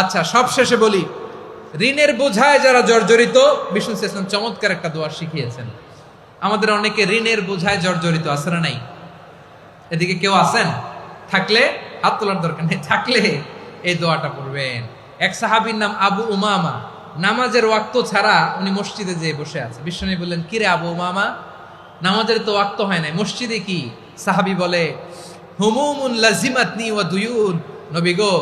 আচ্ছা, সব শেষে বলি, ঋণের বোঝায় যারা জর্জরিত, বিষ্ণু ইসলাম চমৎকার একটা দোয়া শিখিয়েছেন। আমাদের অনেকে ঋণের বোঝায় জর্জরিত, আছে না নাই? এদিকে কেউ আছেন? থাকলে হাত তোলার দরকার নেই, থাকলে এই দোয়াটা পড়বেন। এক সাহাবীর নাম আবু উমামা, নামাজের ওয়াক্ত ছাড়া উনি মসজিদে যেয়ে বসে আছে। বিশ্বনবী বললেন, কিরে আবু উমামা, নামাজের তো ওয়াক্ত হয় নাই, মসজিদে কি? সাহাবী বলে, হুমুমুন লাজিমাতনি ওয়া দুয়ুন, নবী গো,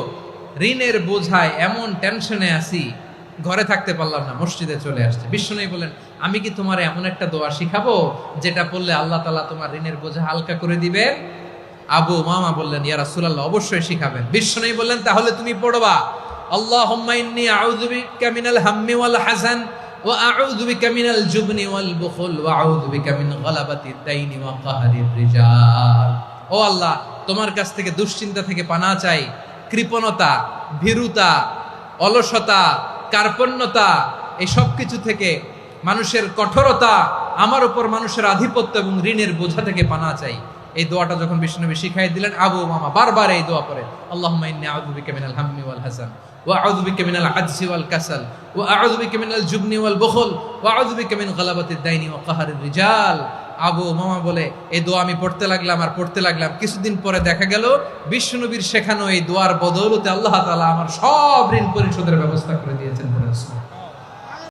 ঋণের বোঝায় এমন টেনশনে আছি, ঘরে থাকতে পারলাম না, মসজিদে চলে আসছে। বিশ্বনবী বলেন, আমি কি তোমার এমন একটা দোয়া শিখাবো যেটা পড়লে আল্লাহ তাআলা তোমার ঋণের বোঝা হালকা করে দিবে? আবু উমামা বললেন, ইয়া রাসূলুল্লাহ, অবশ্যই শিখাবেন। বিশ্বনবী বললেন, তাহলে তুমি পড়বা, আল্লাহুম্মা ইন্নী আউযু বিকা মিনাল হাম্মি ওয়াল হাযান ওয়া আউযু বিকা মিনাল জুবনি ওয়াল বুখল ওয়া আউযু বিকা মিন গালাবাতিদ দাইনি ওয়া কাহরির রিজাল। ও আল্লাহ, তোমার কাছ থেকে দুশ্চিন্তা থেকে পানা চাই, কৃপণতা, ভীরুতা, অলসতা, কার্পণ্যতা, এই সব কিছু থেকে, মানুষের কঠোরতা, আমার উপর মানুষের আধিপত্য এবং ঋণের বোঝা থেকে পানা চাই। এই দোয়াটা যখন বিশ্বনবী শিখাই দিলেন, আবু উমামা বারবার এই দোয়া পড়ে, আল্লাহুম্মা ইন্নী আউযু বিকা মিনাল হাম্মি ওয়াল হাযান ওয়া আউযু বিকা মিনাল আজজি ওয়াল কাসাল ওয়া আউযু বিকা মিনাল জুবনি ওয়াল বুখল ওয়া আউযু বিকা মিন গালাবাতিদ দাইনি ওয়া কাহরির রিজাল। আবু উমামা বলে, এই দোয়া আমি পড়তে লাগলাম। কিছুদিন পরে দেখা গেল বিশ্বনবীর শেখানো এই দোয়ার বদৌলতে আল্লাহ তাআলা আমার সব ঋণ পরিশোধের ব্যবস্থা করে দিয়েছেন।